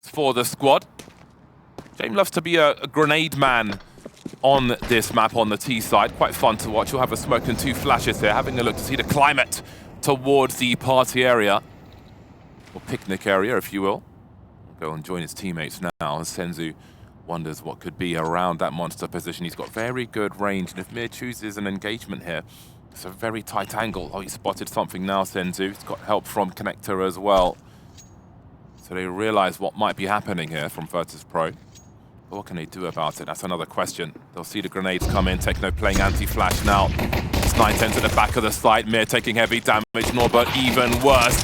for the squad. James loves to be a grenade man on this map on the T side. Quite fun to watch. You'll have a smoke and 2 flashes here, having a look to see the climate towards the party area, or picnic area, if you will. Go and join his teammates now as Senzu wonders what could be around that monster position. He's got very good range, and if Mir chooses an engagement here, it's a very tight angle. Oh, he spotted something now, Senzu. He's got help from Connector as well. So they realize what might be happening here from Virtus.pro. But what can they do about it? That's another question. They'll see the grenades come in. Techno playing anti-flash now. It's 9-10 to the back of the site. Mir taking heavy damage. Norbert even worse.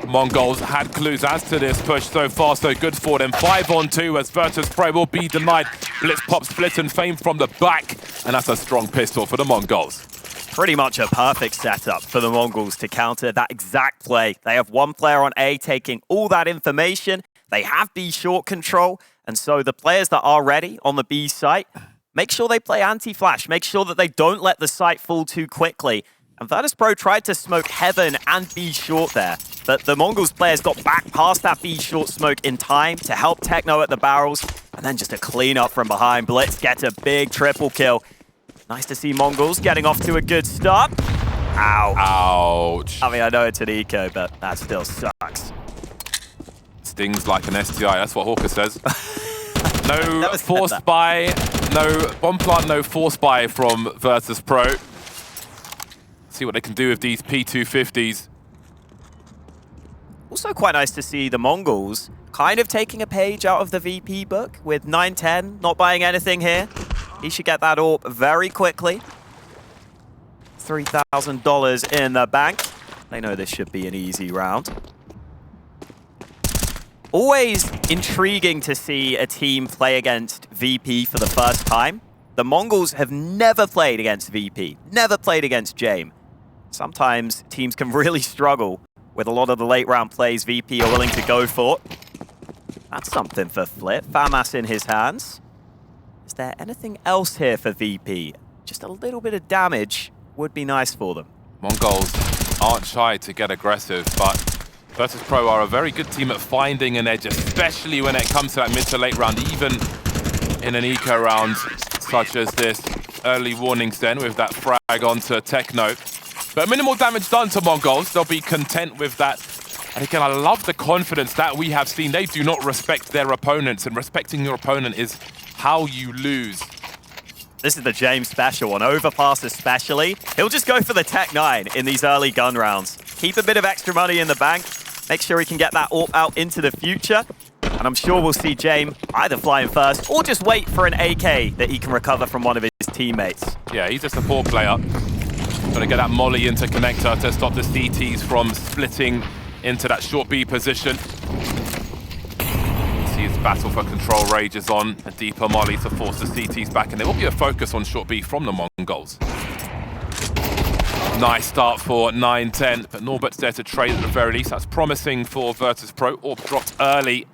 Mongols had clues as to this push. So far, so good for them. 5-on-2 as Virtus.pro will be denied. Blitz pops Split and Fame from the back. And that's a strong pistol for the Mongols. Pretty much a perfect setup for the Mongols to counter that exact play. They have one player on A taking all that information. They have B short control. And so the players that are ready on the B site, make sure they play anti-flash. Make sure that they don't let the site fall too quickly. And Virtus.pro tried to smoke Heaven and B short there. But the Mongols players got back past that B short smoke in time to help Techno at the barrels. And then just a clean up from behind. Blitz gets a big triple kill. Nice to see Mongols getting off to a good start. Ow. Ouch. I mean, I know it's an eco, but that still sucks. Stings like an STI, that's what Hawker says. No force buy, no bomb plant, no force buy from Virtus.pro. See what they can do with these P250s. Also quite nice to see the Mongols kind of taking a page out of the VP book with 9-10, not buying anything here. He should get that AWP very quickly. $3,000 in the bank. They know this should be an easy round. Always intriguing to see a team play against VP for the first time. The Mongols have never played against VP, never played against Jame. Sometimes teams can really struggle with a lot of the late round plays VP are willing to go for. That's something for Flip. FAMAS in his hands. Is there anything else here for VP? Just a little bit of damage would be nice for them. Mongols aren't shy to get aggressive, but Virtus.pro are a very good team at finding an edge, especially when it comes to that mid to late round, even in an eco round such as this. Early warnings then with that frag onto Techno. But minimal damage done to Mongols. They'll be content with that. And again, I love the confidence that we have seen. They do not respect their opponents, and respecting your opponent is how you lose. This is the James special, on Overpass especially. He'll just go for the Tech 9 in these early gun rounds. Keep a bit of extra money in the bank. Make sure he can get that AWP out into the future. And I'm sure we'll see James either flying first or just wait for an AK that he can recover from one of his teammates. Yeah, he's a support player. Gonna get that molly into Connector to stop the CTs from splitting into that short B position. See his battle for control rages on. A deeper molly to force the CTs back, and there will be a focus on short B from the Mongols. Nice start for 9-10, but Norbert's there to trade at the very least. That's promising for Virtus.pro. AWP dropped early.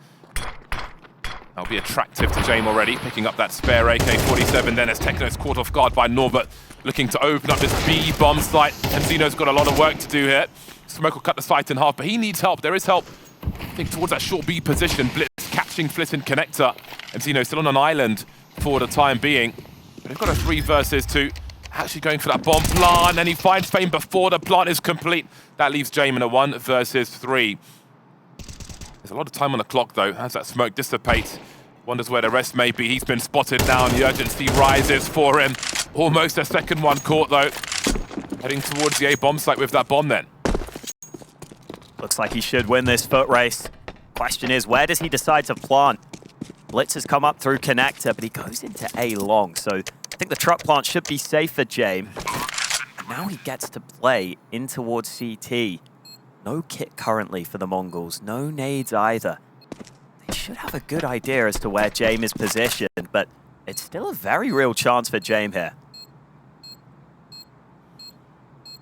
That'll be attractive to Jame already, picking up that spare AK-47 then as Techno's caught off guard by Norbert, looking to open up this B bomb site. And Zeno's got a lot of work to do here. Smoke will cut the site in half, but he needs help. There is help, I think, towards that short B position. Blitz catching Flit and Connector. And Zeno still on an island for the time being. But they've got a 3 versus 2. Actually going for that bomb plant, and he finds Fame before the plant is complete. That leaves Jame in a 1 versus 3. There's a lot of time on the clock, though, as that smoke dissipates. Wonders where the rest may be. He's been spotted now, and the urgency rises for him. Almost a second one caught, though. Heading towards the A bomb site with that bomb, then. Looks like he should win this foot race. Question is, where does he decide to plant? Blitz has come up through Connector, but he goes into A long, so I think the truck plant should be safe for Jame. Now he gets to play in towards CT. No kit currently for the Mongols, no nades either. They should have a good idea as to where Jame is positioned, but it's still a very real chance for Jame here.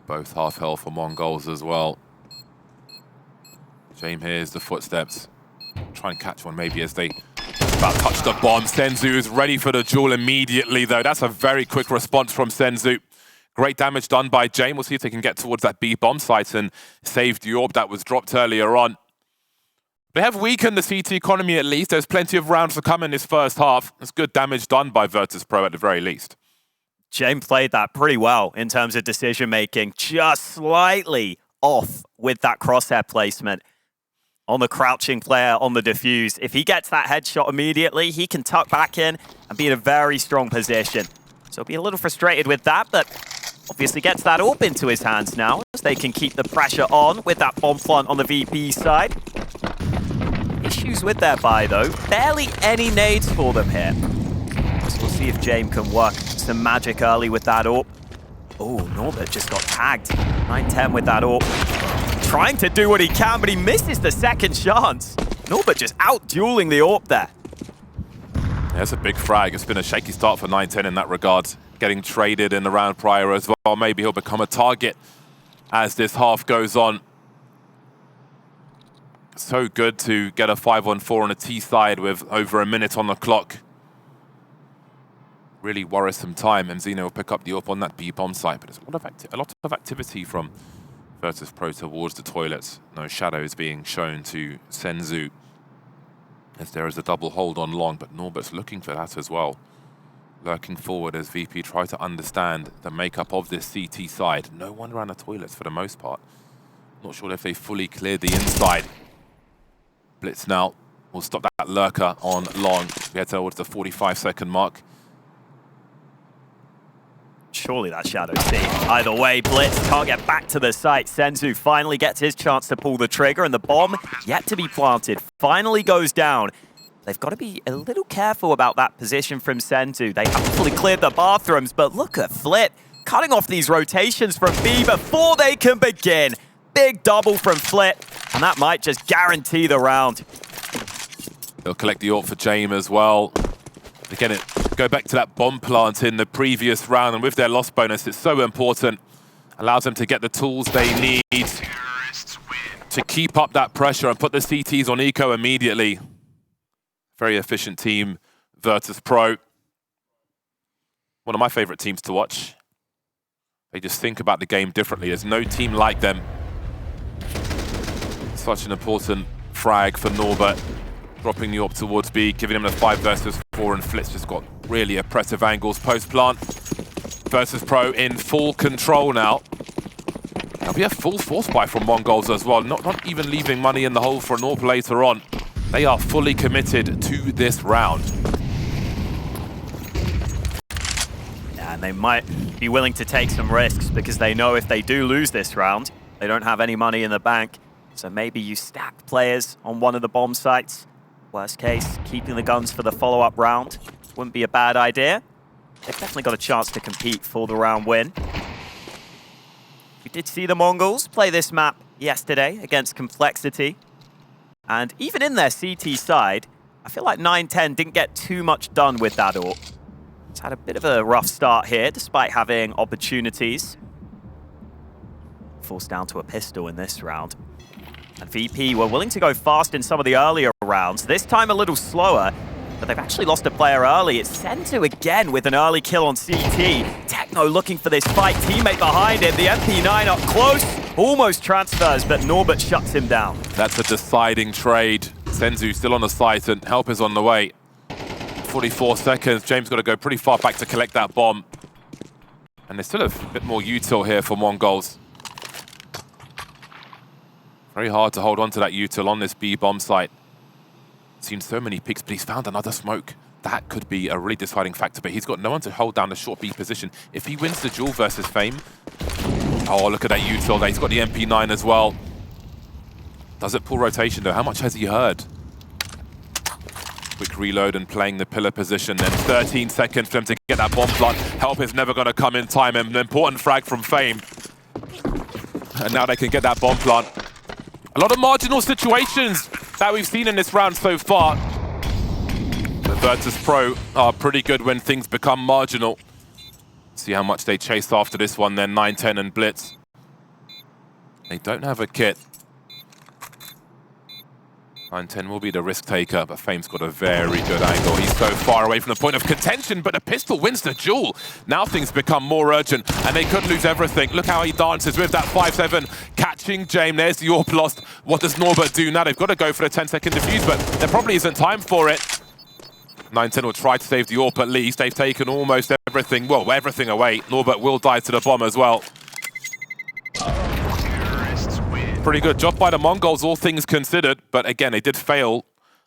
Both half health for Mongols as well. Jame hears the footsteps. Try and catch one maybe as they about touch the bomb. Senzu is ready for the duel immediately, though. That's a very quick response from Senzu. Great damage done by Jame. We'll see if they can get towards that B bomb site and save the AWP that was dropped earlier on. They have weakened the CT economy at least. There's plenty of rounds to come in this first half. It's good damage done by Virtus.pro at the very least. James played that pretty well in terms of decision-making, just slightly off with that crosshair placement on the crouching player on the defuse. If he gets that headshot immediately, he can tuck back in and be in a very strong position. So he'll be a little frustrated with that, but obviously gets that AWP into his hands now, as they can keep the pressure on with that bomb plant on the VP side. Issues with their buy, though. Barely any nades for them here. So we'll see if James can work some magic early with that AWP. Oh, Norbert just got tagged. 9-10 with that AWP. Trying to do what he can, but he misses the second chance. Norbert just out-dueling the AWP there. Yeah, that's a big frag. It's been a shaky start for 9-10 in that regard. Getting traded in the round prior as well. Maybe he'll become a target as this half goes on. So good to get a 5-on-4 on a T side with over a minute on the clock. Really worrisome time. Mzino will pick up the AWP on that B bomb site, but there's a lot of activity from Virtus.pro towards the toilets. No shadows being shown to Senzu, as there is a double hold on long, but Norbert's looking for that as well. Lurking forward as VP try to understand the makeup of this CT side. No one around the toilets for the most part. Not sure if they fully cleared the inside. Blitz now will stop that lurker on long. We head towards the 45-second mark. Surely that Shadow's seen. Either way, Blitz can't get back to the site. Senzu finally gets his chance to pull the trigger, and the bomb, yet to be planted, finally goes down. They've got to be a little careful about that position from Senzu. They haven't fully cleared the bathrooms, but look at Flit cutting off these rotations from B before they can begin. Big double from Flit, and that might just guarantee the round. They'll collect the AWP for James as well. Again, go back to that bomb plant in the previous round, and with their loss bonus, it's so important. Allows them to get the tools they need to keep up that pressure and put the CTs on eco immediately. Very efficient team, Virtus.pro. One of my favorite teams to watch. They just think about the game differently. There's no team like them. Such an important frag for Norbert. Dropping the AWP towards B, giving him the 5 versus 4, and Flit's just got really oppressive angles post-plant. Virtus.pro in full control now. There'll be a full force buy from Mongols as well, not even leaving money in the hole for an AWP later on. They are fully committed to this round. Yeah, and they might be willing to take some risks because they know if they do lose this round, they don't have any money in the bank. So maybe you stack players on one of the bomb sites. Worst case, keeping the guns for the follow-up round wouldn't be a bad idea. They've definitely got a chance to compete for the round win. We did see the Mongols play this map yesterday against Complexity. And even in their CT side, I feel like 9-10 didn't get too much done with that AWP. It's had a bit of a rough start here, despite having opportunities. Forced down to a pistol in this round. And VP were willing to go fast in some of the earlier rounds. This time a little slower, but they've actually lost a player early. It's Senzu again with an early kill on CT. Techno looking for this fight. Teammate behind him. The MP9 up close. Almost transfers, but Norbert shuts him down. That's a deciding trade. Senzu still on the site, and help is on the way. 44 seconds. James got to go pretty far back to collect that bomb. And there's still a bit more util here for Mongols. Very hard to hold on to that util on this B bomb site. Seen so many picks, but he's found another smoke. That could be a really deciding factor, but he's got no one to hold down the short B position. If he wins the duel versus Fame, oh, look at that util there. He's got the MP9 as well. Does it pull rotation though? How much has he heard? Quick reload and playing the pillar position. Then 13 seconds for him to get that bomb plant. Help is never going to come in time. An important frag from Fame. And now they can get that bomb plant. A lot of marginal situations that we've seen in this round so far. The Virtus.pro are pretty good when things become marginal. See how much they chase after this one then. 9-10 and Blitz. They don't have a kit. 910 will be the risk taker, but Fame's got a very good angle. He's so far away from the point of contention, but the pistol wins the duel. Now things become more urgent, and they could lose everything. Look how he dances with that 5-7, catching James. There's the AWP lost. What does Norbert do now? They've got to go for the 10-second defuse, but there probably isn't time for it. 910 will try to save the AWP at least. They've taken almost everything, well, everything away. Norbert will die to the bomb as well. Pretty good job by the Mongols, all things considered. But again, they did fail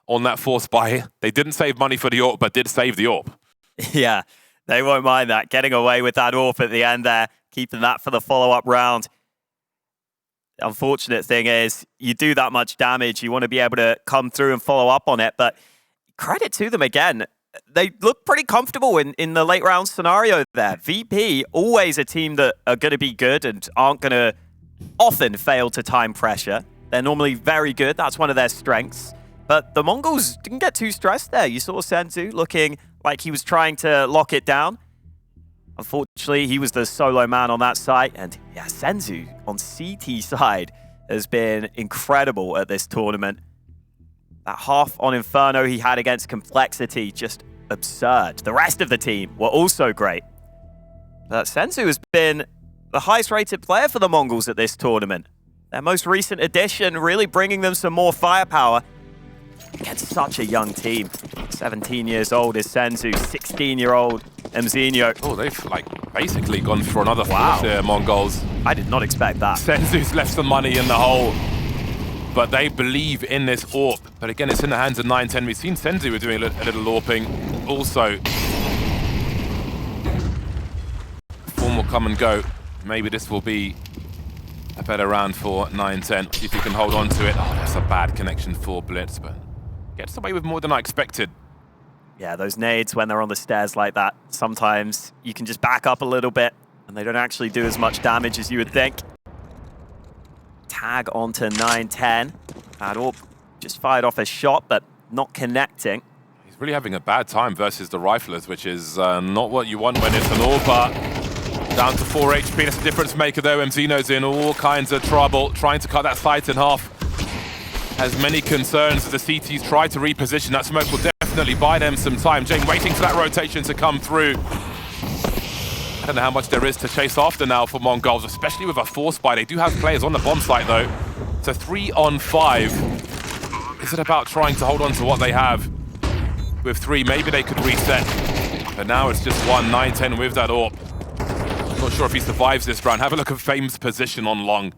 on that force buy. They didn't save money for the AWP, but did save the AWP. Yeah, they won't mind that. Getting away with that AWP at the end there, keeping that for the follow-up round. The unfortunate thing is, you do that much damage, you want to be able to come through and follow up on it. But credit to them again. They look pretty comfortable in the late round scenario there. VP, always a team that are going to be good and aren't going to often fail to time pressure. They're normally very good. That's one of their strengths. But the Mongols didn't get too stressed there. You saw Senzu looking like he was trying to lock it down. Unfortunately, he was the solo man on that site. And yeah, Senzu on CT side has been incredible at this tournament. That half on Inferno he had against Complexity, just absurd. The rest of the team were also great. But Senzu has been the highest rated player for the Mongols at this tournament. Their most recent addition really bringing them some more firepower against such a young team. 17 years old is Senzu, 16-year-old Mzinho. Oh, they've like basically gone for another force here, Mongols. I did not expect that. Senzu's left some money in the hole, but they believe in this AWP. But again, it's in the hands of 910. We've seen Senzu doing a little AWPing. Also, form will come and go. Maybe this will be a better round for 910. See if he can hold on to it. Oh, that's a bad connection for Blitz, but gets away with more than I expected. Yeah, those nades, when they're on the stairs like that, sometimes you can just back up a little bit and they don't actually do as much damage as you would think. Tag onto 910. Bad AWP just fired off a shot, but not connecting. He's really having a bad time versus the riflers, which is not what you want when it's an AWP. Down to 4 HP, that's a difference maker though. Mzino's in all kinds of trouble, trying to cut that site in half. Has many concerns as the CTs try to reposition. That smoke will definitely buy them some time. Jane waiting for that rotation to come through. I don't know how much there is to chase after now for Mongols, especially with a force buy. They do have players on the bomb site though. It's a 3-on-5. Is it about trying to hold on to what they have? With 3, maybe they could reset. But now it's just 1-9-10 with that AWP. Not sure if he survives this round. Have a look at Fame's position on long.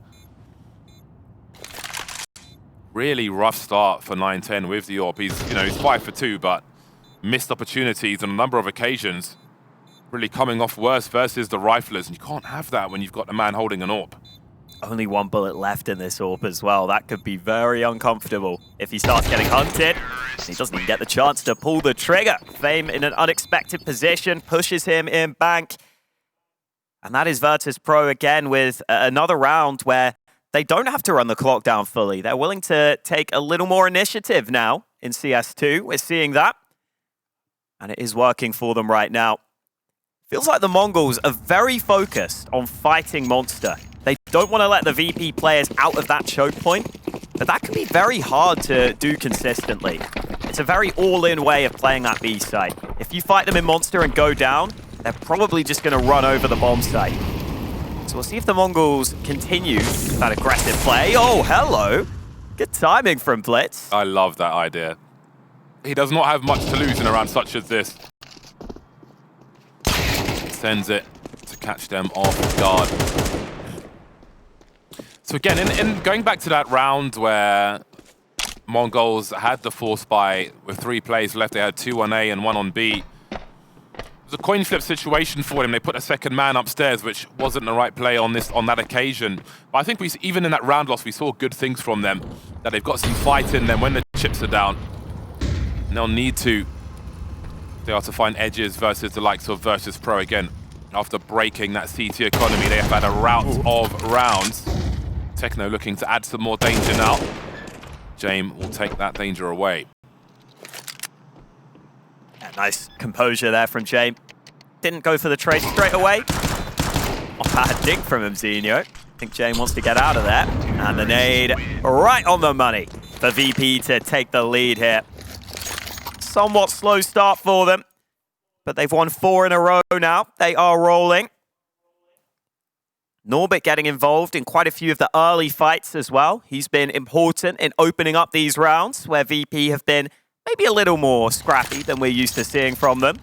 Really rough start for 910 with the AWP. He's 5 for 2, but missed opportunities on a number of occasions. Really coming off worse versus the riflers, and you can't have that when you've got a man holding an AWP. Only 1 bullet left in this AWP as well. That could be very uncomfortable if he starts getting hunted. He doesn't even get the chance to pull the trigger. Fame in an unexpected position, pushes him in bank. And that is Virtus.pro again with another round where they don't have to run the clock down fully. They're willing to take a little more initiative now in CS2. We're seeing that. And it is working for them right now. Feels like the Mongols are very focused on fighting Monster. They don't want to let the VP players out of that choke point, but that can be very hard to do consistently. It's a very all-in way of playing that B site. If you fight them in Monster and go down, they're probably just going to run over the bomb site. So we'll see if the Mongols continue that aggressive play. Oh, hello. Good timing from Blitz. I love that idea. He does not have much to lose in a round such as this. Sends it to catch them off guard. So again, in going back to that round where Mongols had the force buy with 3 plays left, they had 2 on A and 1 on B. It was a coin flip situation for them. They put a second man upstairs, which wasn't the right play on that occasion. But I think even in that round loss, we saw good things from them. That they've got some fight in them when the chips are down. And they'll need to. They are to find edges versus the likes of Virtus.pro again. After breaking that CT economy, they have had a rout of rounds. Techno looking to add some more danger now. James will take that danger away. Yeah, nice composure there from James. Didn't go for the trade straight away. Not bad dig from Mzinho. I think James wants to get out of there. And the nade right on the money. for VP to take the lead here. Somewhat slow start for them, but they've won 4 in a row now. They are rolling. Norbert getting involved in quite a few of the early fights as well. He's been important in opening up these rounds where VP have been maybe a little more scrappy than we're used to seeing from them.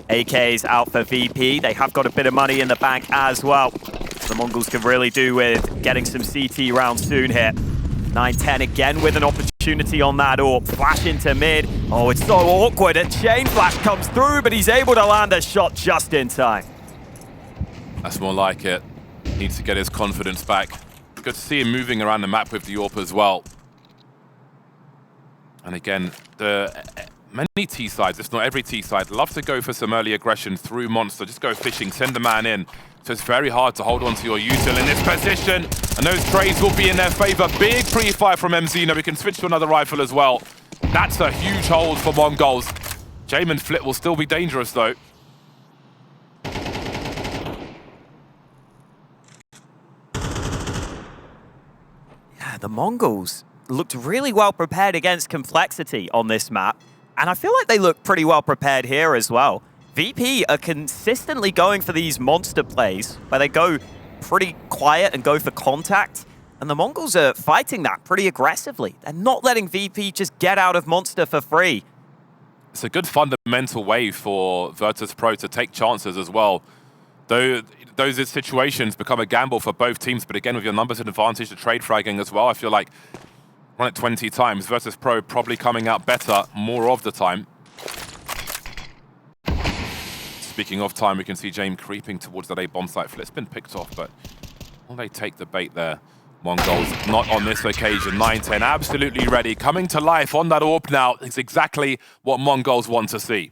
AK's out for VP. They have got a bit of money in the bank as well. The Mongols can really do with getting some CT rounds soon here. 9-10 again with an opportunity on that AWP. Flash into mid. Oh, it's so awkward. A chain flash comes through, but he's able to land a shot just in time. That's more like it. Needs to get his confidence back. Good to see him moving around the map with the AWP as well. And again, many T-sides, if not every T-side, love to go for some early aggression through Monster. Just go fishing, send the man in. So it's very hard to hold on to your util in this position. And those trades will be in their favor. Big pre-fire from MZ. We can switch to another rifle as well. That's a huge hold for Mongols. Jamin Flip will still be dangerous though. Yeah, the Mongols looked really well prepared against Complexity on this map. And I feel like they look pretty well prepared here as well. VP are consistently going for these monster plays where they go pretty quiet and go for contact. And the Mongols are fighting that pretty aggressively. They're not letting VP just get out of monster for free. It's a good fundamental way for Virtus.pro to take chances as well. Though those situations become a gamble for both teams, but again, with your numbers advantage, the trade fragging as well, I feel like run it 20 times. Virtus.pro probably coming out better more of the time. Speaking of time, we can see James creeping towards that A bomb site. Flip's been picked off, but will they take the bait there? Mongols not on this occasion. 9-10 absolutely ready. Coming to life on that AWP now. It's exactly what Mongols want to see.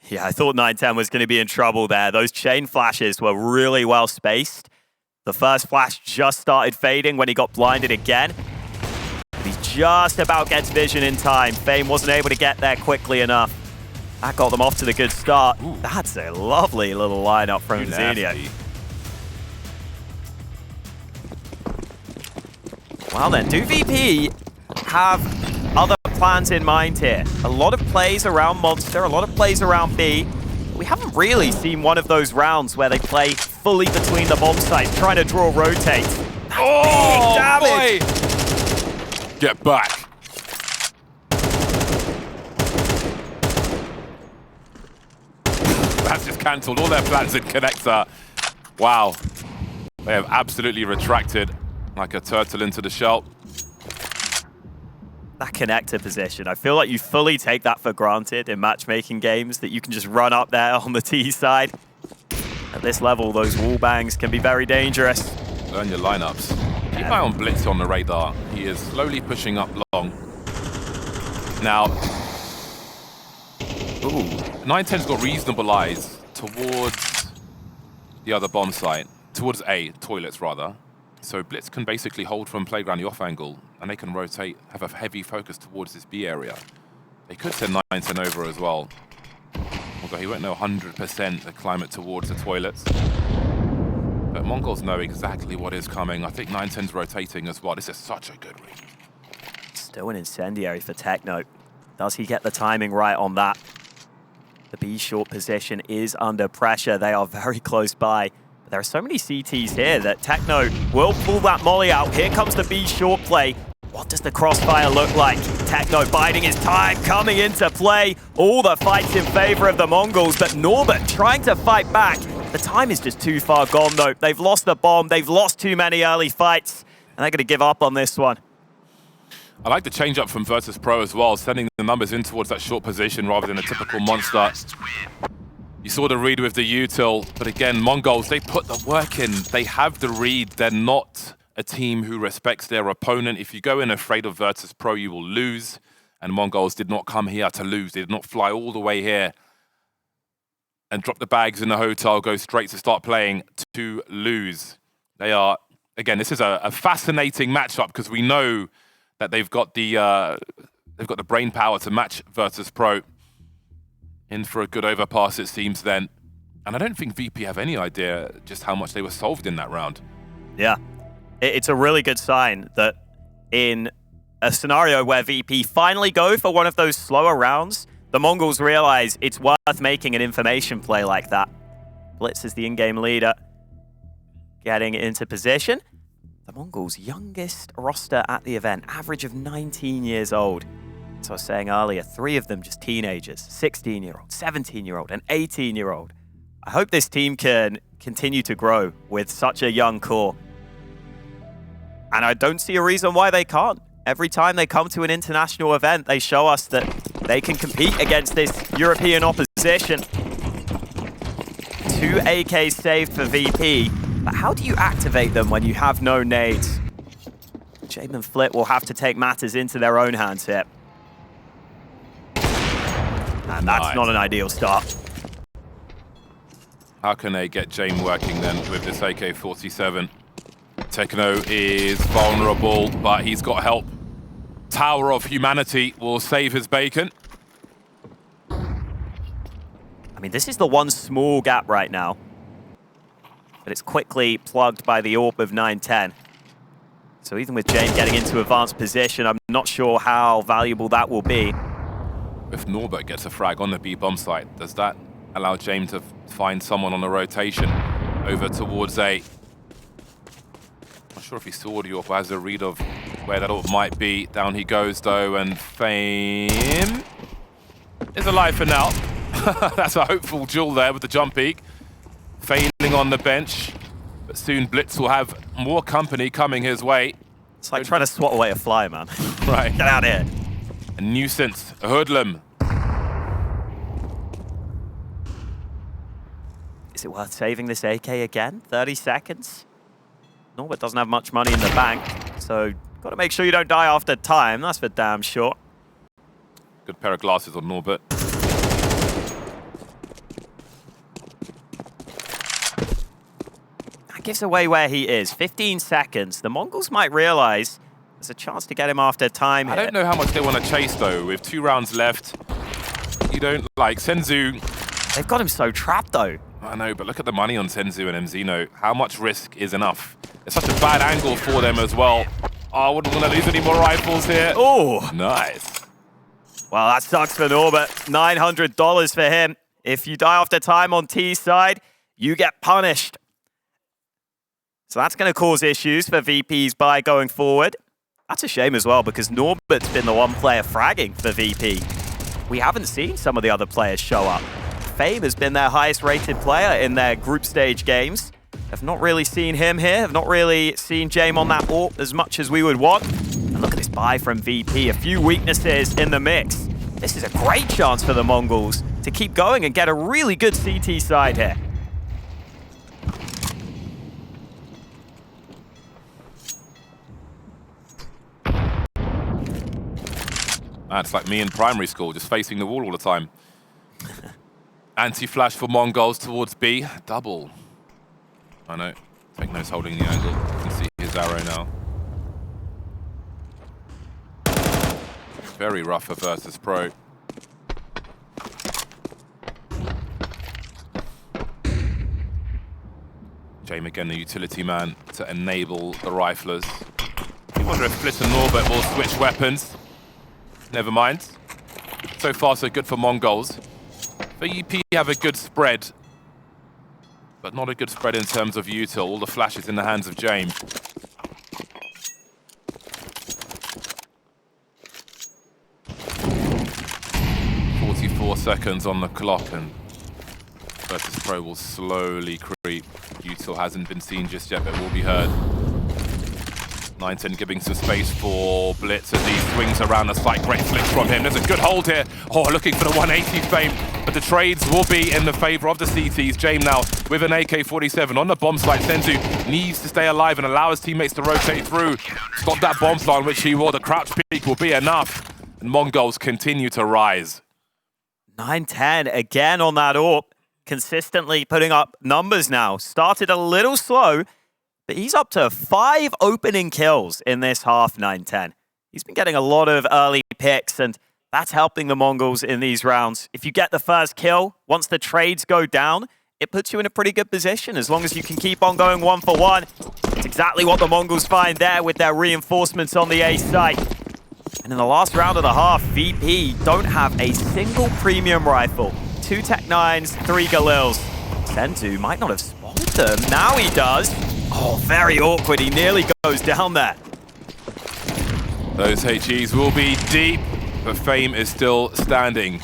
Yeah, I thought 9-10 was going to be in trouble there. Those chain flashes were really well spaced. The first flash just started fading when he got blinded again. He just about gets vision in time. Fame wasn't able to get there quickly enough. That got them off to the good start. Ooh. That's a lovely little lineup from Xenia. Well then, do VP have other plans in mind here? A lot of plays around Monster, a lot of plays around B. We haven't really seen one of those rounds where they play fully between the bomb sites, trying to draw rotate. Oh, damage! Boy. Get back. That's just cancelled all their plans in connector. Wow. They have absolutely retracted like a turtle into the shell. That connector position, I feel like you fully take that for granted in matchmaking games, that you can just run up there on the T side. At this level, those wall bangs can be very dangerous. Learn your lineups. Keep an eye on Blitz on the radar. He is slowly pushing up long. Now, 9-10's got reasonable eyes towards the other bomb site, towards A, toilets rather. So Blitz can basically hold from playground the off angle, and they can rotate, have a heavy focus towards this B area. They could send 9-10 over as well, although he won't know 100% the climate towards the toilets. But Mongols know exactly what is coming. I think 9-10's rotating as well. This is such a good read. Still an incendiary for Techno. Does he get the timing right on that? The B short position is under pressure. They are very close by. But there are so many CTs here that Techno will pull that molly out. Here comes the B short play. What does the crossfire look like? Techno biding his time, coming into play. All the fights in favor of the Mongols, but Norbert trying to fight back. The time is just too far gone though. They've lost the bomb, they've lost too many early fights, and they're gonna give up on this one. I like the change up from Virtus.pro as well, sending the numbers in towards that short position rather than a typical monster. You saw the read with the util, but again, Mongols, they put the work in. They have the read. They're not a team who respects their opponent. If you go in afraid of Virtus.pro, you will lose. And Mongols did not come here to lose. They did not fly all the way here and drop the bags in the hotel, go straight to start playing to lose. They are, again, this is a fascinating matchup because we know that they've got the brain power to match Virtus.pro. In for a good overpass, it seems then. And I don't think VP have any idea just how much they were solved in that round. Yeah. It's a really good sign that in a scenario where VP finally go for one of those slower rounds, the Mongols realize it's worth making an information play like that. Blitz is the in-game leader, getting into position. The Mongols' youngest roster at the event, average of 19 years old. As I was saying earlier, 3 of them just teenagers, 16-year-old, 17-year-old, and 18-year-old. I hope this team can continue to grow with such a young core. And I don't see a reason why they can't. Every time they come to an international event, they show us that they can compete against this European opposition. 2 AKs saved for VP, but how do you activate them when you have no nades? Jame and Flit will have to take matters into their own hands here. And that's not an ideal start. How can they get Jame working then with this AK-47? Techno is vulnerable, but he's got help. Tower of Humanity will save his bacon. I mean, this is the one small gap right now, but it's quickly plugged by the AWP of 910. So even with Jame getting into advanced position, I'm not sure how valuable that will be. If Norbert gets a frag on the B bomb site, does that allow Jame to find someone on a rotation over towards A? Not sure if he saw the AWP or has a read of where that AWP might be. Down he goes though, and Fame is alive for now. That's a hopeful duel there with the jump peak. Failing on the bench, but soon Blitz will have more company coming his way. It's like trying to swat away a fly, man. Right. Get out of here. A nuisance, a hoodlum. Is it worth saving this AK again? 30 seconds? Norbert doesn't have much money in the bank, so got to make sure you don't die after time. That's for damn sure. Good pair of glasses on Norbert. That gives away where he is. 15 seconds. The Mongols might realize there's a chance to get him after time. I don't know how much they want to chase though. With 2 rounds left, you don't like Senzu. They've got him so trapped though. I know, but look at the money on Senzu and MZino. How much risk is enough? It's such a bad angle for them as well. Oh, I wouldn't want to lose any more rifles here. Oh, nice. Well, that sucks for Norbert. $900 for him. If you die after time on T's side, you get punished. So that's going to cause issues for VP's buy going forward. That's a shame as well, because Norbert's been the one player fragging for VP. We haven't seen some of the other players show up. Fame has been their highest rated player in their group stage games. Have not really seen him here, have not really seen Jame on that AWP as much as we would want. And look at this buy from VP, a few weaknesses in the mix. This is a great chance for the Mongols to keep going and get a really good CT side here. That's like me in primary school, just facing the wall all the time. Anti-flash for Mongols towards B. Double. I know. Techno's holding the angle. You can see his arrow now. Very rough for Virtus.pro. Jame again, the utility man to enable the riflers. I wonder if Flit and Norbert will switch weapons. Never mind. So far, so good for Mongols. VP have a good spread, but not a good spread in terms of util. All the flashes in the hands of Jame. Seconds on the clock, and Virtus.pro will slowly creep. Util hasn't been seen just yet, but will be heard. 910 giving some space for Blitz as he swings around the site. Great flick from him. There's a good hold here. Oh, looking for the 180 Fame, but the trades will be in the favor of the CTs. Jame now with an AK-47 on the bomb site. Senzu needs to stay alive and allow his teammates to rotate through. Stop that bomb line, which he will. The crouch peak will be enough. And Mongols continue to rise. 910 again on that AWP, consistently putting up numbers now. Started a little slow, but he's up to 5 opening kills in this half, 910. He's been getting a lot of early picks, and that's helping the Mongols in these rounds. If you get the first kill, once the trades go down, it puts you in a pretty good position as long as you can keep on going 1 for 1. It's exactly what the Mongols find there with their reinforcements on the A site. And in the last round of the half, VP don't have a single premium rifle. 2 Tech 9s, 3 Galils. Senzu might not have spotted them. Now he does. Oh, very awkward. He nearly goes down there. Those HEs will be deep, but Fame is still standing.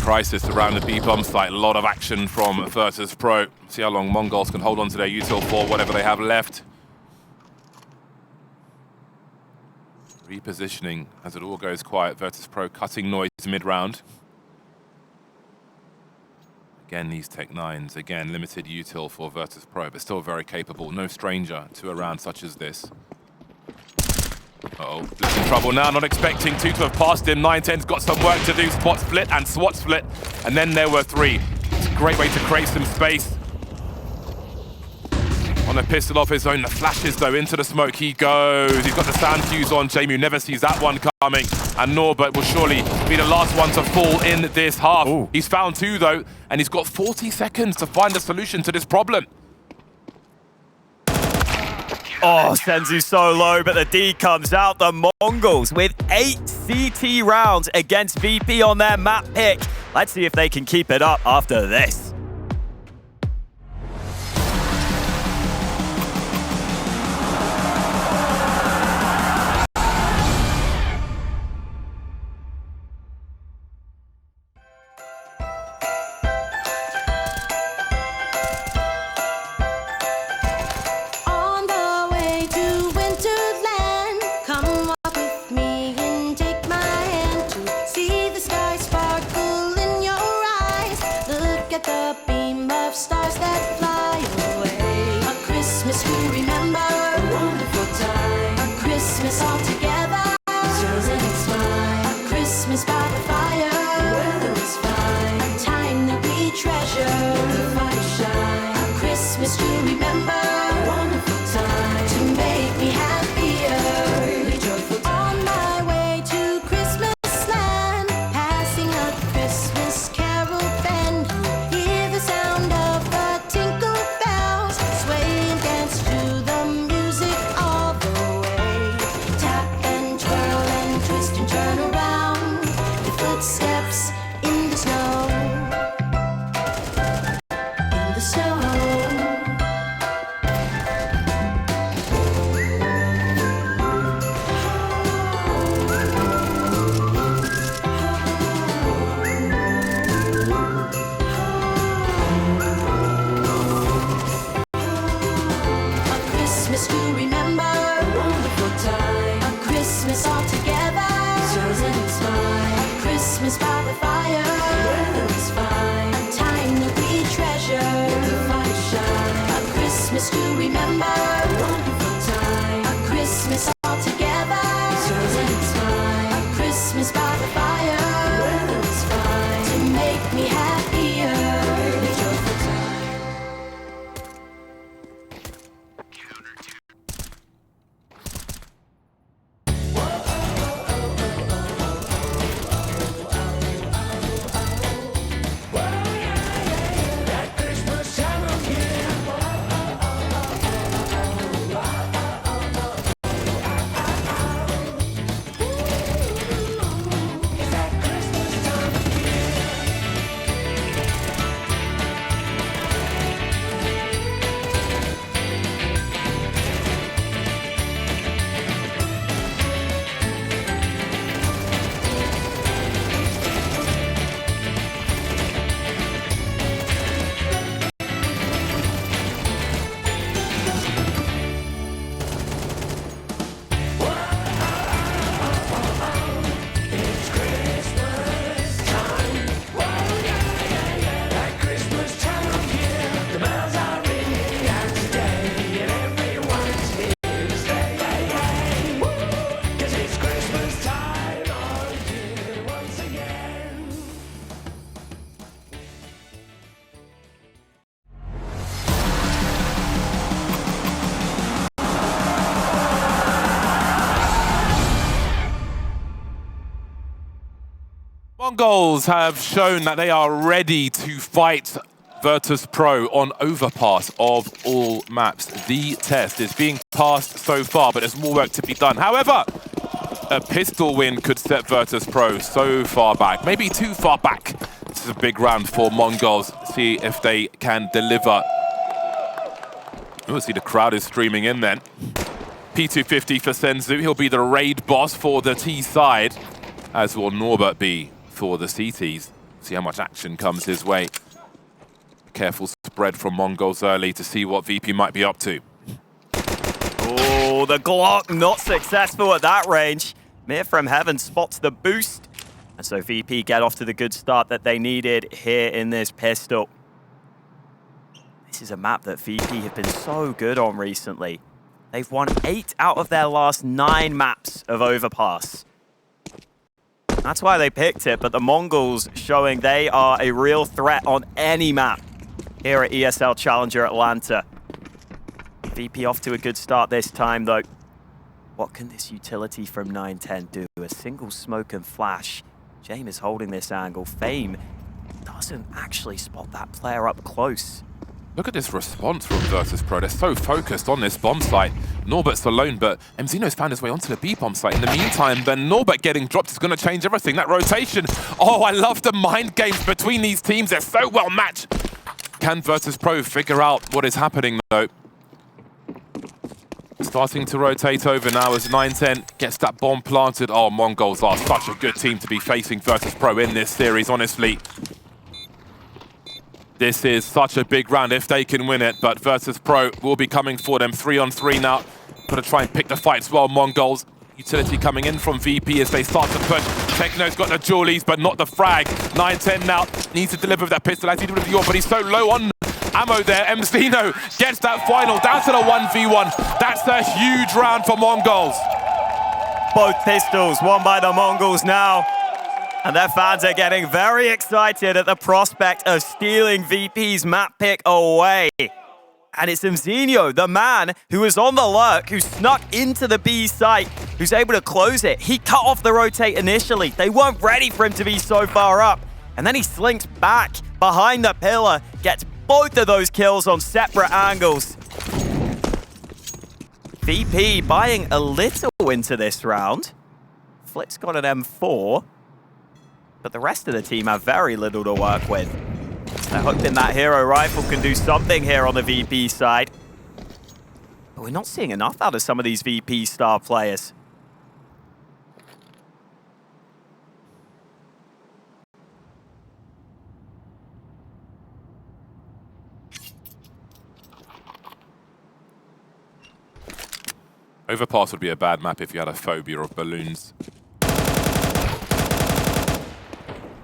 Crisis around the B-bomb site. A lot of action from Virtus.pro. See how long Mongols can hold on to their util for whatever they have left. Repositioning as it all goes quiet. Virtus.pro cutting noise mid-round. Again, these Tech 9s. Again, limited util for Virtus.pro, but still very capable. No stranger to a round such as this. Uh-oh, Blitz in trouble now, not expecting 2 to have passed him. 9-10's got some work to do, spot split and SWAT split, and then there were 3. It's a great way to create some space. On a pistol of his own, the flashes though, into the smoke he goes. He's got the sound fuse on, Jamie never sees that one coming, and Norbert will surely be the last one to fall in this half. Ooh. He's found 2 though, and he's got 40 seconds to find a solution to this problem. Oh, Senzu so low, but the D comes out. The Mongols with 8 CT rounds against VP on their map pick. Let's see if they can keep it up after this. Mongols have shown that they are ready to fight Virtus.pro on Overpass of all maps. The test is being passed so far, but there's more work to be done. However, a pistol win could set Virtus.pro so far back, maybe too far back. This is a big round for Mongols. See if they can deliver. We'll see the crowd is streaming in then. P250 for Senzu. He'll be the raid boss for the T side, as will Norbert be for the CTs. See how much action comes his way. Careful spread from Mongols early to see what VP might be up to. Oh, the Glock not successful at that range. Mir from Heaven spots the boost. And so VP get off to the good start that they needed here in this pistol. This is a map that VP have been so good on recently. They've won 8 out of their last 9 maps of Overpass. That's why they picked it, but the Mongols showing they are a real threat on any map here at ESL Challenger Atlanta. VP off to a good start this time, though. What can this utility from 910 do? A single smoke and flash. James is holding this angle. Fame doesn't actually spot that player up close. Look at this response from Virtus.pro. They're so focused on this bomb site. Norbert's alone, but MZino's found his way onto the B bomb site. In the meantime, then Norbert getting dropped is going to change everything. That rotation. Oh, I love the mind games between these teams. They're so well matched. Can Virtus.pro figure out what is happening, though? Starting to rotate over now as 910 gets that bomb planted. Oh, Mongols are such a good team to be facing Virtus.pro in this series, honestly. This is such a big round if they can win it, but Virtus.pro will be coming for them 3-on-3 now. Got to try and pick the fights well, Mongols. Utility coming in from VP as they start to push. Techno's got the jewelies, but not the frag. 910 now needs to deliver with that pistol as he did with the AWP, but he's so low on ammo there. MZino gets that final down to the 1v1. That's a huge round for Mongols. Both pistols won by the Mongols now. And their fans are getting very excited at the prospect of stealing VP's map pick away. And it's MZino, the man who was on the lurk, who snuck into the B site, who's able to close it. He cut off the rotate initially. They weren't ready for him to be so far up. And then he slinks back behind the pillar, gets both of those kills on separate angles. VP buying a little into this round. Flip's got an M4. But the rest of the team have very little to work with. They're hoping that hero rifle can do something here on the VP side. But we're not seeing enough out of some of these VP star players. Overpass would be a bad map if you had a phobia of balloons.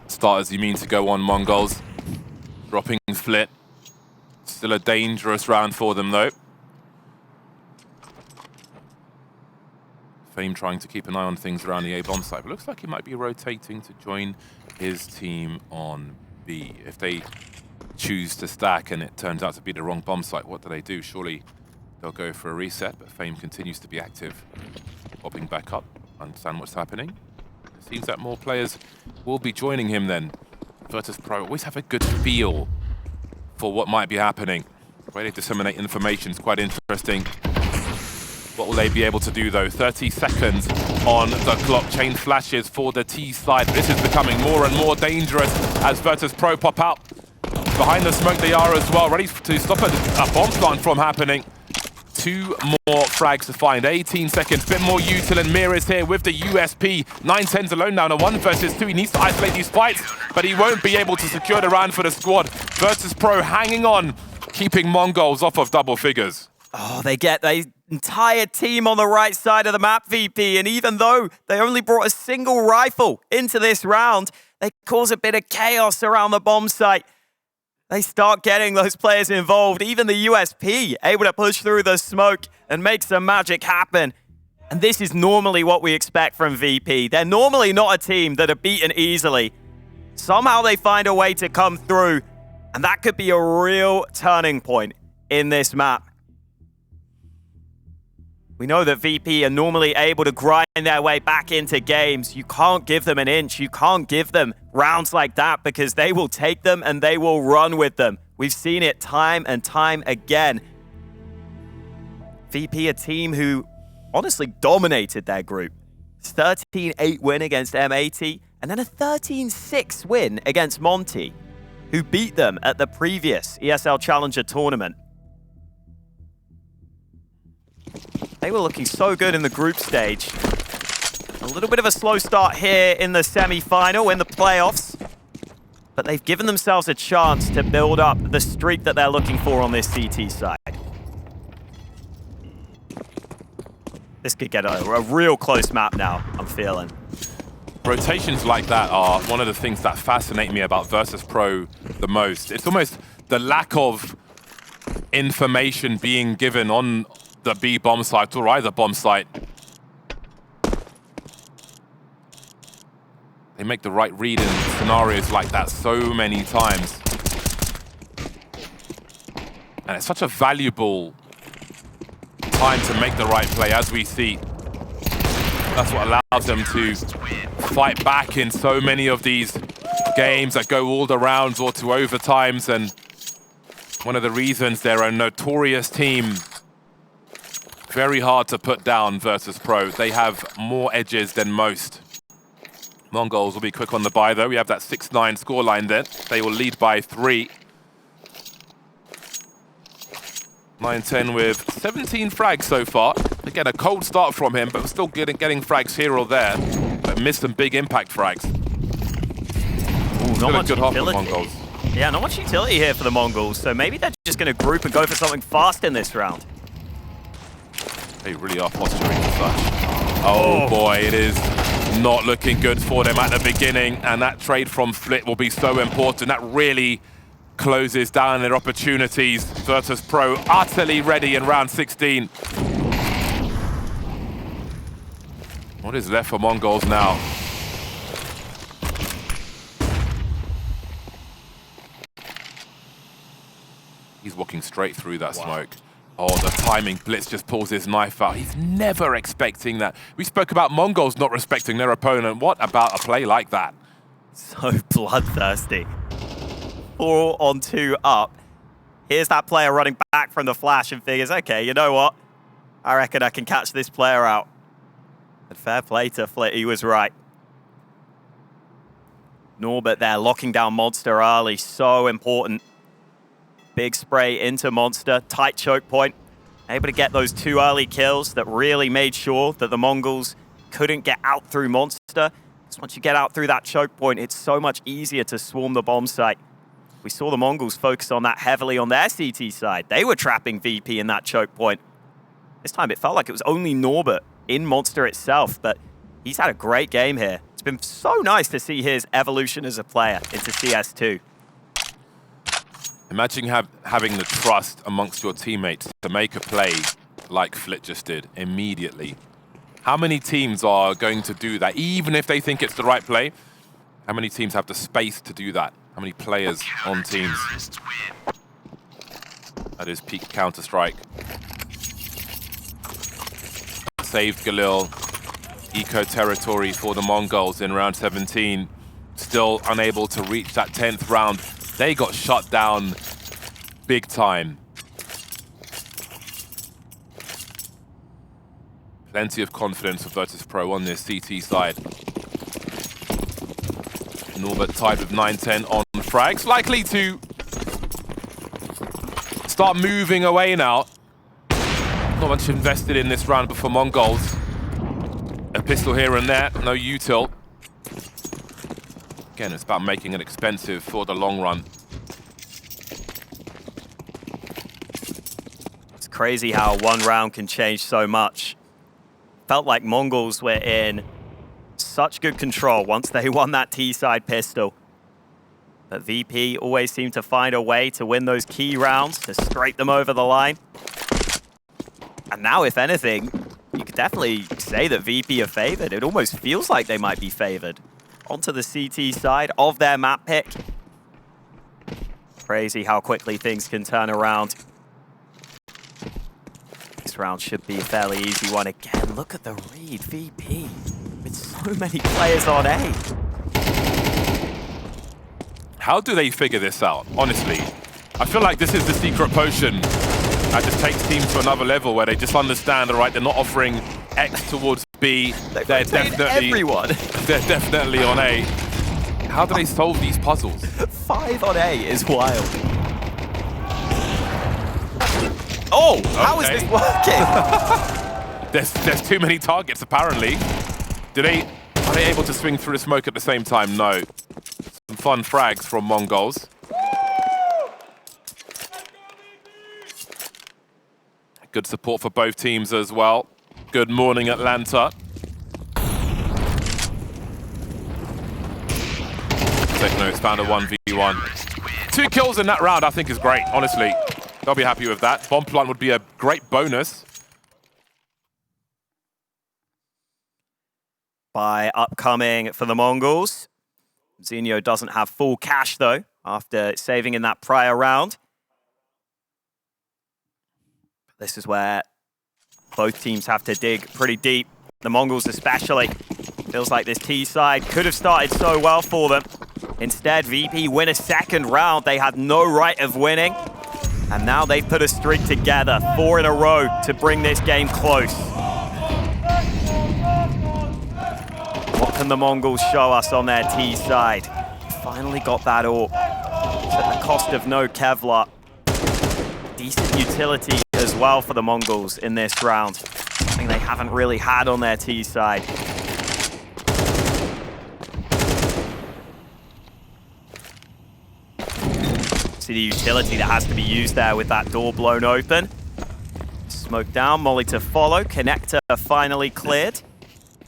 Starters, you mean to go on, Mongols. Dropping Flit. Still a dangerous round for them, though. Fame trying to keep an eye on things around the A bomb site, but looks like he might be rotating to join his team on B. If they choose to stack and it turns out to be the wrong bomb site, what do? Surely they'll go for a reset, but Fame continues to be active. Popping back up, understand what's happening. It seems that more players will be joining him then. Virtus.pro always have a good feel for what might be happening. The way they disseminate information is quite interesting. What will they be able to do, though? 30 seconds on the clock. Chain flashes for the T side. This is becoming more and more dangerous as Virtus.pro pop out. Behind the smoke they are as well, ready to stop a bomb plant from happening. 2 more frags to find. 18 seconds, bit more util, and Mir is here with the USP. 910's alone now in a 1 versus 2. He needs to isolate these fights, but he won't be able to secure the round for the squad. Virtus.pro hanging on, keeping Mongols off of double figures. Oh, they get the entire team on the right side of the map, VP, and even though they only brought a single rifle into this round, they cause a bit of chaos around the bomb site. They start getting those players involved. Even the USP able to push through the smoke and make some magic happen. And this is normally what we expect from VP. They're normally not a team that are beaten easily. Somehow they find a way to come through, and that could be a real turning point in this map. We know that VP are normally able to grind their way back into games. You can't give them an inch. You can't give them rounds like that because they will take them and they will run with them. We've seen it time and time again. VP, a team who honestly dominated their group. 13-8 win against M80, and then a 13-6 win against Monty, who beat them at the previous ESL Challenger tournament. They were looking so good in the group stage. A little bit of a slow start here in the semi-final, in the playoffs. But they've given themselves a chance to build up the streak that they're looking for on this CT side. This could get a real close map now, I'm feeling. Rotations like that are one of the things that fascinate me about Virtus.pro the most. It's almost the lack of information being given on the B bomb site or either bomb site. They make the right read in scenarios like that so many times. And it's such a valuable time to make the right play, as we see. That's what allows them to fight back in so many of these games that go all the rounds or to overtimes. And one of the reasons they're a notorious team, very hard to put down Virtus.pro. They have more edges than most. Mongols will be quick on the buy, though. We have that 6-9 scoreline there. They will lead by 3. 9-10 with 17 frags so far. Again, a cold start from him, but we're still getting frags here or there. But missed some big impact frags. Ooh, not much good half utility. for the Mongols. Yeah, not much utility here for the Mongols, so maybe they're just going to group and go for something fast in this round. They really are posturing as such. Oh boy, it is not looking good for them at the beginning, and that trade from Flit will be so important. That really closes down their opportunities. Virtus.pro utterly ready in round 16. What is left for Mongols now? He's walking straight through that smoke. Oh, the timing. Blitz just pulls his knife out. He's never expecting that. We spoke about Mongols not respecting their opponent. What about a play like that? So bloodthirsty. 4 on 2 up. Here's that player running back from the flash and figures, okay, you know what? I reckon I can catch this player out. And fair play to Flit, he was right. Norbert there locking down Monster early, so important. Big spray into Monster, tight choke point. Able to get those 2 early kills that really made sure that the Mongols couldn't get out through Monster. Because once you get out through that choke point, it's so much easier to swarm the bomb site. We saw the Mongols focus on that heavily on their CT side. They were trapping VP in that choke point. This time it felt like it was only Norbert in Monster itself, but he's had a great game here. It's been so nice to see his evolution as a player into CS2. Imagine having the trust amongst your teammates to make a play like Flit just did immediately. How many teams are going to do that, even if they think it's the right play? How many teams have the space to do that? How many players on teams? That is peak Counter-Strike. Saved Galil. Eco territory for the Mongols in round 17. Still unable to reach that 10th round. They got shut down big time. Plenty of confidence for Virtus.pro on this CT side. Norbert tied with 9-10 on frags. Likely to start moving away now. Not much invested in this round before Mongols. A pistol here and there, no util. Again, it's about making it expensive for the long run. It's crazy how one round can change so much. Felt like Mongols were in such good control once they won that T-side pistol. But VP always seemed to find a way to win those key rounds, to scrape them over the line. And now, if anything, you could definitely say that VP are favored. It almost feels like they might be favored. Onto the CT side of their map pick. Crazy how quickly things can turn around. This round should be a fairly easy one. Again, look at the read, VP. With so many players on A. How do they figure this out, honestly? I feel like this is the secret potion that just takes teams to another level where they just understand, all right, they're not offering X towards B. They're definitely on A. How do they solve these puzzles? 5 on A is wild. Oh, how is this working? There's too many targets, apparently. Are they able to swing through the smoke at the same time? No. Some fun frags from TheMongolz. Good support for both teams as well. Good morning, Atlanta. Techno's found a 1v1. 2 kills in that round, I think, is great, honestly. They'll be happy with that. Bomb plant would be a great bonus. By upcoming for TheMongolz. Zinho doesn't have full cash, though, after saving in that prior round. This is where both teams have to dig pretty deep. TheMongolz especially. Feels like this T side could have started so well for them. Instead, VP win a second round. They had no right of winning. And now they've put a streak together, 4 in a row to bring this game close. What can TheMongolz show us on their T side? Finally got that AWP. It's at the cost of no Kevlar. Decent utility as well for TheMongolz in this round. Something they haven't really had on their T side. See the utility that has to be used there with that door blown open. Smoke down, molly to follow. Connector finally cleared.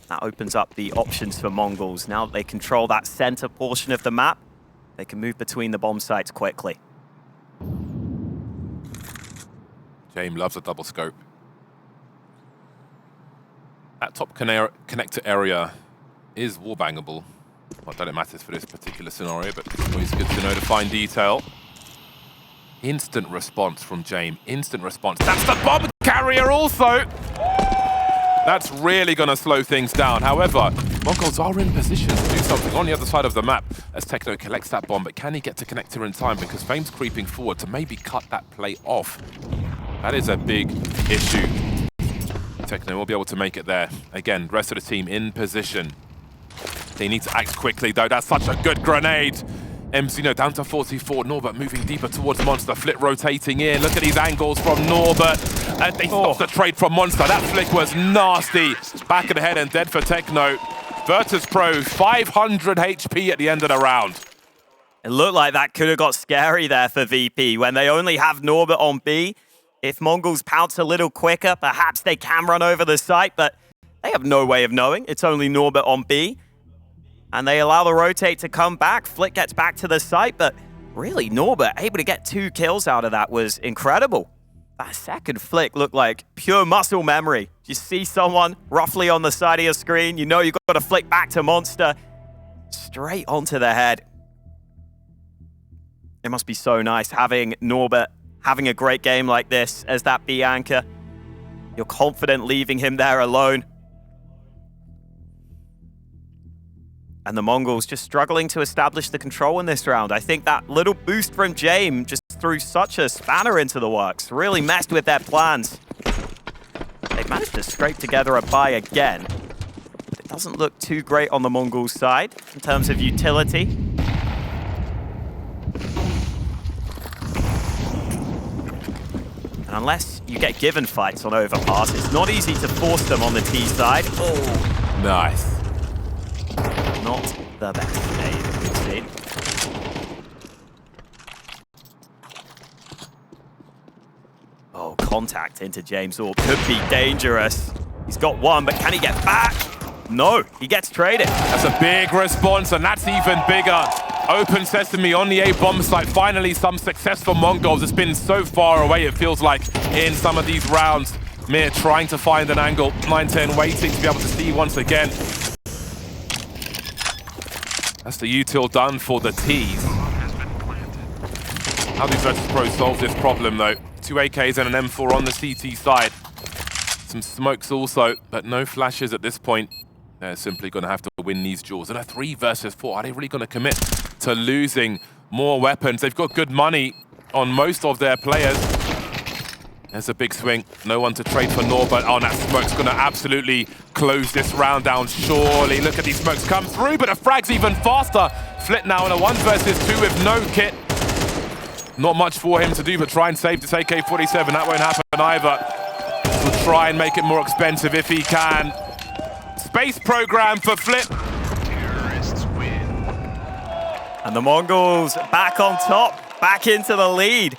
That opens up the options for TheMongolz. Now that they control that center portion of the map, they can move between the bomb sites quickly. James loves a double scope. That top connector area is wallbangable. Not that it matters for this particular scenario, but it's always good to know the fine detail. Instant response from James. Instant response. That's the bomb carrier also! That's really going to slow things down. However, TheMongolz are in position to do something on the other side of the map as Techno collects that bomb, but can he get to connector in time? Because Fame's creeping forward to maybe cut that play off. That is a big issue. Techno will be able to make it there. Again, rest of the team in position. They need to act quickly, though. That's such a good grenade. MZino down to 44. Norbert moving deeper towards Monster. Flick rotating in. Look at these angles from Norbert. And they stopped the trade from Monster. That flick was nasty. Back of the head and dead for Techno. Virtus.pro, 500 HP at the end of the round. It looked like that could have got scary there for VP. When they only have Norbert on B, if TheMongolz pounce a little quicker, perhaps they can run over the site, but they have no way of knowing. It's only Norbert on B. And they allow the rotate to come back. Flick gets back to the site, but really, Norbert able to get 2 kills out of that was incredible. That second flick looked like pure muscle memory. You see someone roughly on the side of your screen, you know you've got to flick back to Monster. Straight onto the head. It must be so nice having Norbert having a great game like this as that B anchor. You're confident leaving him there alone. And TheMongolz just struggling to establish the control in this round. I think that little boost from James just threw such a spanner into the works. Really messed with their plans. They've managed to scrape together a buy again. But it doesn't look too great on TheMongolz side in terms of utility. And unless you get given fights on Overpass, it's not easy to force them on the T side. Oh, nice. Not the best nade we've seen. Oh, contact into James Orb could be dangerous. He's got 1, but can he get back? No, he gets traded. That's a big response, and that's even bigger. Open sesame on the A bomb site. Finally, some success for TheMongolz. It's been so far away, it feels like, in some of these rounds. Mir trying to find an angle. 9-10 waiting to be able to see once again. That's the util done for the T's. How do Virtus.pro solve this problem, though? 2 AKs and an M4 on the CT side. Some smokes also, but no flashes at this point. They're simply going to have to win these duels. And a 3 versus 4, are they really going to commit to losing more weapons? They've got good money. on most of their players. There's a big swing. No one to trade for Norbert. Oh, that smoke's going to absolutely close this round down, surely. Look at these smokes come through, but a frag's even faster. Flit now in a 1 versus 2 with no kit. Not much for him to do, but try and save this AK-47. That won't happen either. He'll try and make it more expensive if he can. Space program for Flit. Terrorists win. And the Mongols back on top, back into the lead.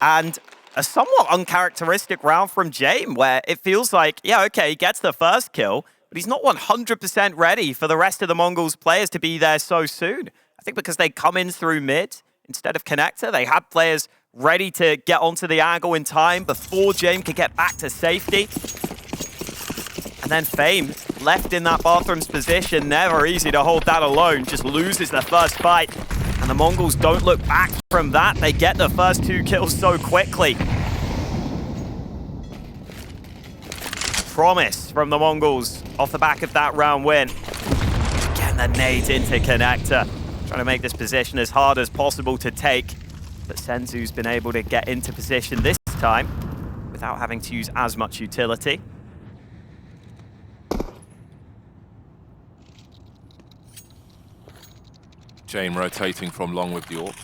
And a somewhat uncharacteristic round from James, where it feels like, yeah, okay, he gets the first kill, but he's not 100% ready for the rest of the Mongols players to be there so soon. I think because they come in through mid instead of connector, they had players ready to get onto the angle in time before James could get back to safety. And then Fame left in that bathroom's position, never easy to hold that alone, just loses the first fight. And the Mongols don't look back from that. They get the first 2 kills so quickly. Promise from the Mongols off the back of that round win. Getting the nades into connector. Trying to make this position as hard as possible to take. But Senzu's been able to get into position this time without having to use as much utility. James rotating from long with the AWP.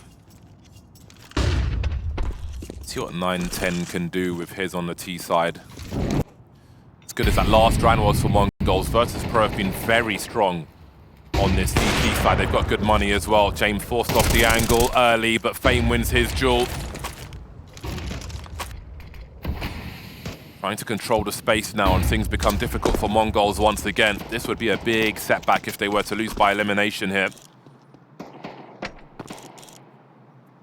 See what 9-10 can do with his on the T side. As good as that last round was for Mongols, Virtus.pro have been very strong on this CT side. They've got good money as well. James forced off the angle early, but Fame wins his duel. Trying to control the space now, and things become difficult for Mongols once again. This would be a big setback if they were to lose by elimination here.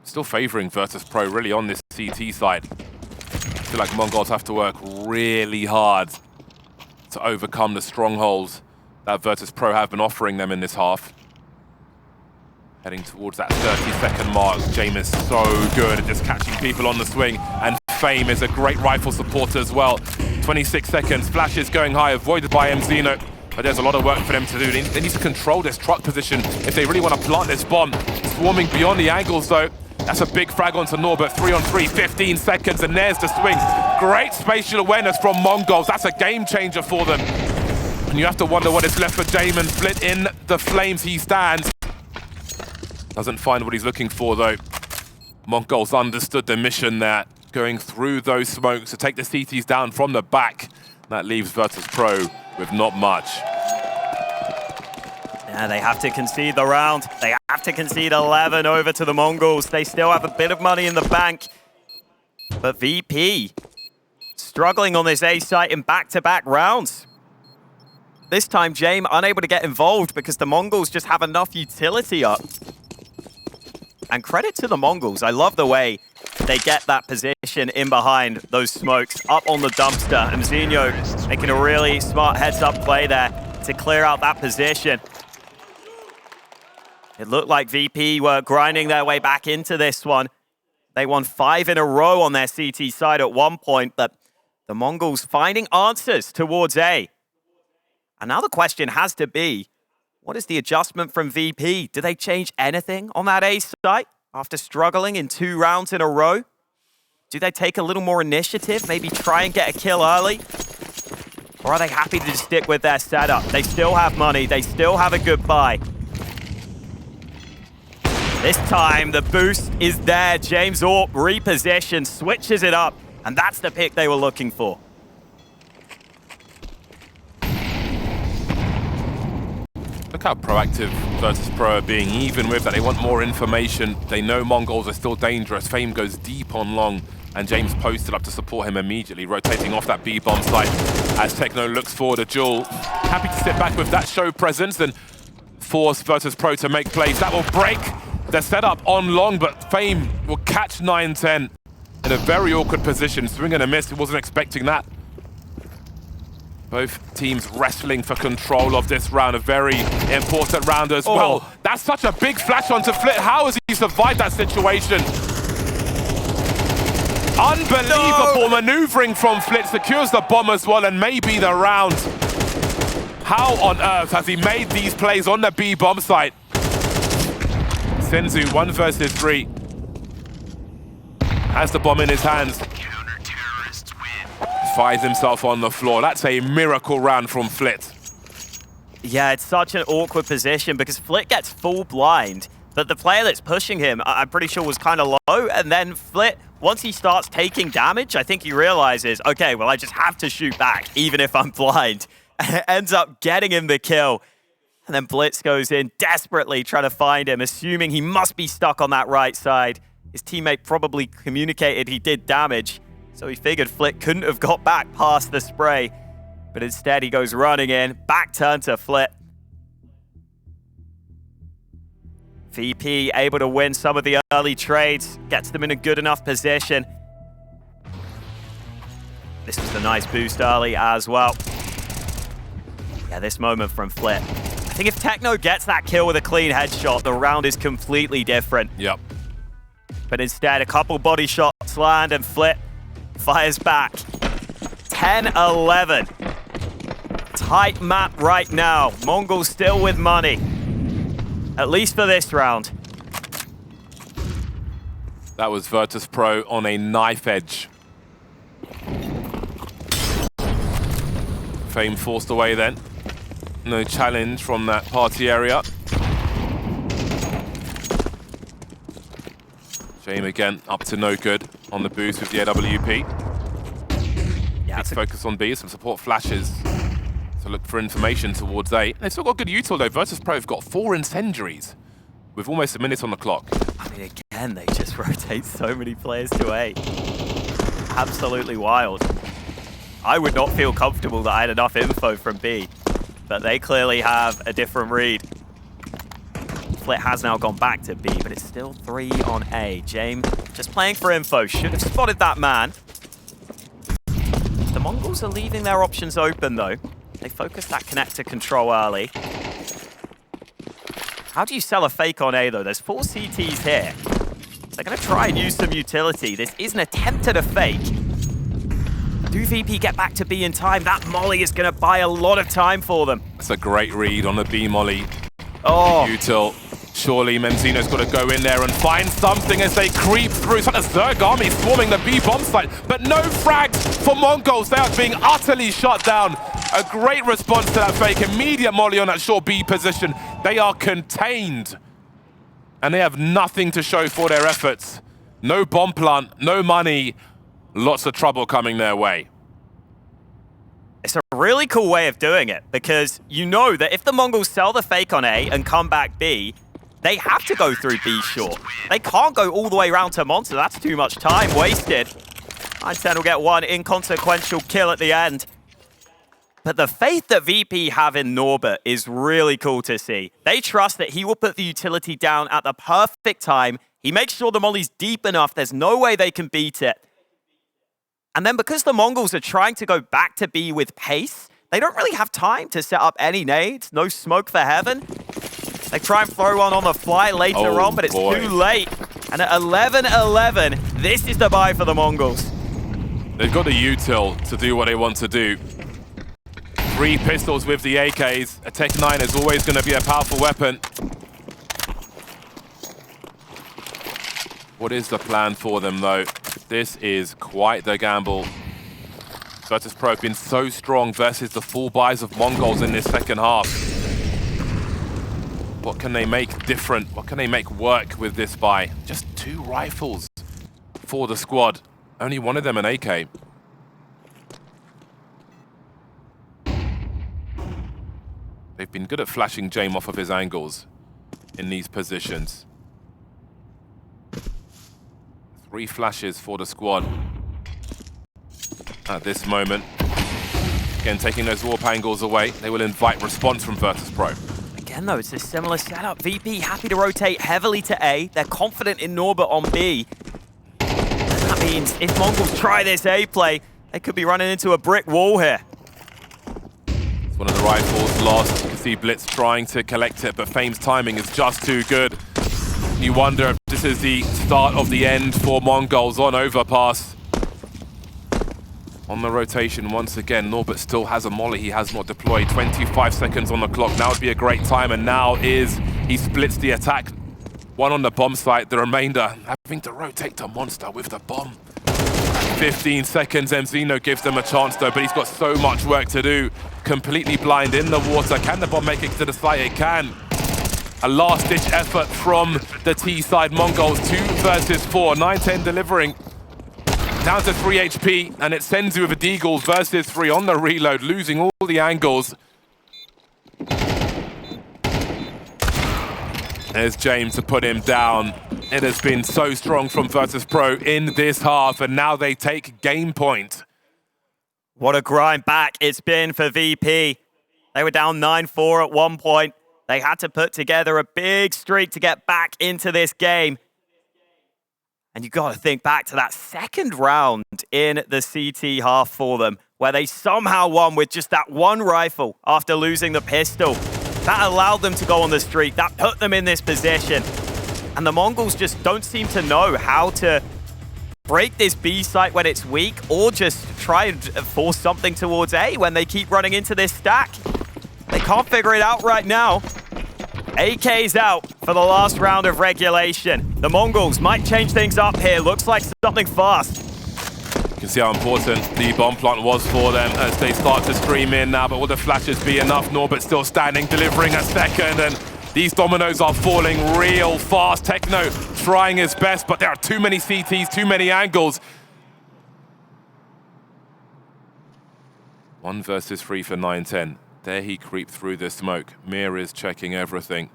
Still favoring Virtus.pro really on this CT side. I feel like Mongols have to work really hard to overcome the strongholds that Virtus.pro have been offering them in this half. Heading towards that 30-second mark. James is so good at just catching people on the swing, and Fame is a great rifle supporter as well. 26 seconds, flashes going high, avoided by MZeno. But there's a lot of work for them to do. They need to control this truck position if they really want to plant this bomb. Swarming beyond the angles though. That's a big frag onto Norbert, 3-on-3, 15 seconds, and there's the swing. Great spatial awareness from Mongols. That's a game changer for them. And you have to wonder what is left for Jamin. Flit in the flames he stands. Doesn't find what he's looking for though. Mongols understood the mission there, going through those smokes to take the CTs down from the back. That leaves Virtus.pro with not much. Yeah, they have to concede the round. They have to concede 11 over to the Mongols. They still have a bit of money in the bank. But VP struggling on this A site in back-to-back rounds. This time, James unable to get involved because the Mongols just have enough utility up. And credit to the Mongols. I love the way they get that position in behind those smokes up on the dumpster. And Zinho making a really smart heads-up play there to clear out that position. It looked like VP were grinding their way back into this one. They won 5 in a row on their CT side at one point, but the Mongols finding answers towards A. And now the question has to be, what is the adjustment from VP? Do they change anything on that A site after struggling in 2 rounds in a row? Do they take a little more initiative, maybe try and get a kill early? Or are they happy to just stick with their setup? They still have money, they still have a good buy. This time, the boost is there. James Orp repositions, switches it up, and that's the pick they were looking for. Look how proactive Virtus.pro are being, even with that. They want more information. They know Mongols are still dangerous. Fame goes deep on long, and James posted up to support him immediately, rotating off that B-bomb site as Techno looks for the duel. Happy to sit back with that show presence and force Virtus.pro to make plays. That will break the setup on long, but Fame will catch 9-10 in a very awkward position. Swing and a miss, he wasn't expecting that. Both teams wrestling for control of this round, a very important round as well. That's such a big flash onto Flit. How has he survived that situation? Unbelievable maneuvering from Flit, secures the bomb as well, and maybe the round. How on earth has he made these plays on the B-bomb site? Senzu, 1 versus 3. has the bomb in his hands. Counter-terrorists win. Finds himself on the floor. That's a miracle round from Flit. Yeah, it's such an awkward position because Flit gets full blind, but the player that's pushing him, I'm pretty sure, was kind of low. And then Flit, once he starts taking damage, I think he realizes, okay, well, I just have to shoot back, even if I'm blind. And it ends up getting him the kill. And then Blitz goes in desperately trying to find him, assuming he must be stuck on that right side. His teammate probably communicated he did damage, so he figured Flit couldn't have got back past the spray. But instead, he goes running in, back turn to Flit. VP able to win some of the early trades, gets them in a good enough position. This was a nice boost early as well. Yeah, this moment from Flit. I think if Techno gets that kill with a clean headshot, the round is completely different. Yep. But instead, a couple body shots land and Flit fires back. 10-11. Tight map right now. Mongols still with money. At least for this round. That was Virtus.pro on a knife edge. Fame forced away then. No challenge from that party area. Shame again, up to no good on the boost with the AWP. Yeah, Big focus on B, some support flashes to look for information towards A. They've still got good util though. Virtus.pro have got 4 incendiaries with almost a minute on the clock. I mean, again, they just rotate so many players to A. Absolutely wild. I would not feel comfortable that I had enough info from B, but they clearly have a different read. Flit has now gone back to B, but it's still 3 on A. James just playing for info. Should have spotted that man. The Mongols are leaving their options open, though. They focused that connector control early. How do you sell a fake on A, though? There's 4 CTs here. They're going to try and use some utility. This is an attempt at a fake. Do VP get back to B in time? That molly is going to buy a lot of time for them. That's a great read on the B molly. Oh. Util. Surely Menzino's got to go in there and find something as they creep through. It's like a Zerg army swarming the B bomb site, but no frags for Mongols. They are being utterly shut down. A great response to that fake. Immediate molly on that short B position. They are contained, and they have nothing to show for their efforts. No bomb plant, no money, lots of trouble coming their way. It's a really cool way of doing it, because you know that if the Mongols sell the fake on A and come back B, they have to go through B short. They can't go all the way around to Monster. That's too much time wasted. 9-10 will get one inconsequential kill at the end. But the faith that VP have in Norbert is really cool to see. They trust that he will put the utility down at the perfect time. He makes sure the molly's deep enough. There's no way they can beat it. And then because the Mongols are trying to go back to B with pace, they don't really have time to set up any nades. No smoke for heaven. They try and throw one on the fly later on, but it's too late. And at 11-11, this is the buy for the Mongols. They've got the util to do what they want to do. 3 pistols with the AKs. A Tech 9 is always going to be a powerful weapon. What is the plan for them, though? This is quite the gamble. Virtus.pro have been so strong versus the full buys of Mongols in this second half. What can they make different? What can they make work with this buy? Just 2 rifles for the squad. Only one of them an AK. They've been good at flashing James off of his angles in these positions. 3 flashes for the squad at this moment. Again, taking those warp angles away, they will invite response from Virtus.pro. Again, though, it's a similar setup. VP happy to rotate heavily to A. They're confident in Norbert on B. That means if Mongols try this A play, they could be running into a brick wall here. It's one of the rifles lost. You can see Blitz trying to collect it, but Fame's timing is just too good. You wonder if this is the start of the end for Mongols on Overpass. On the rotation once again, Norbert still has a molly he has not deployed. 25 seconds on the clock. Now would be a great time, and now he splits the attack. One on the bomb site, the remainder having to rotate to Monster with the bomb. 15 seconds, Mzino gives them a chance though, but he's got so much work to do. Completely blind in the water. Can the bomb make it to the site? It can. A last-ditch effort from the T side. Mongols 2 versus 4. 9-10 delivering. Down to 3 HP, and it sends you with a Deagle versus 3 on the reload, losing all the angles. There's James to put him down. It has been so strong from Virtus.pro in this half, and now they take game point. What a grind back it's been for VP. They were down 9-4 at one point. They had to put together a big streak to get back into this game. And you got to think back to that second round in the CT half for them, where they somehow won with just that one rifle after losing the pistol. That allowed them to go on the streak. That put them in this position. And the Mongols just don't seem to know how to break this B site when it's weak, or just try and force something towards A when they keep running into this stack. They can't figure it out right now. AK's out for the last round of regulation. The Mongols might change things up here. Looks like something fast. You can see how important the bomb plant was for them as they start to stream in now, but will the flashes be enough? Norbert still standing, delivering a second, and these dominoes are falling real fast. Techno trying his best, but there are too many CTs, too many angles. 1 versus 3 for 9-10. There he creeped through the smoke. Mir is checking everything.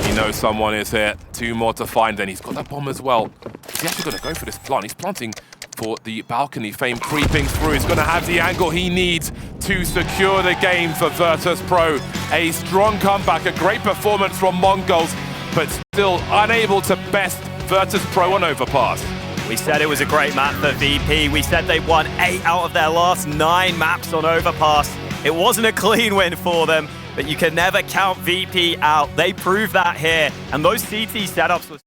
He knows someone is here. 2 more to find, and he's got that bomb as well. He's actually going to go for this plant. He's planting for the balcony. Fame creeping through. He's going to have the angle he needs to secure the game for Virtus.pro. A strong comeback, a great performance from Mongols, but still unable to best Virtus.pro on Overpass. We said it was a great map for VP. We said they won 8 out of their last 9 maps on Overpass. It wasn't a clean win for them, but you can never count VP out. They proved that here, and those CT setups were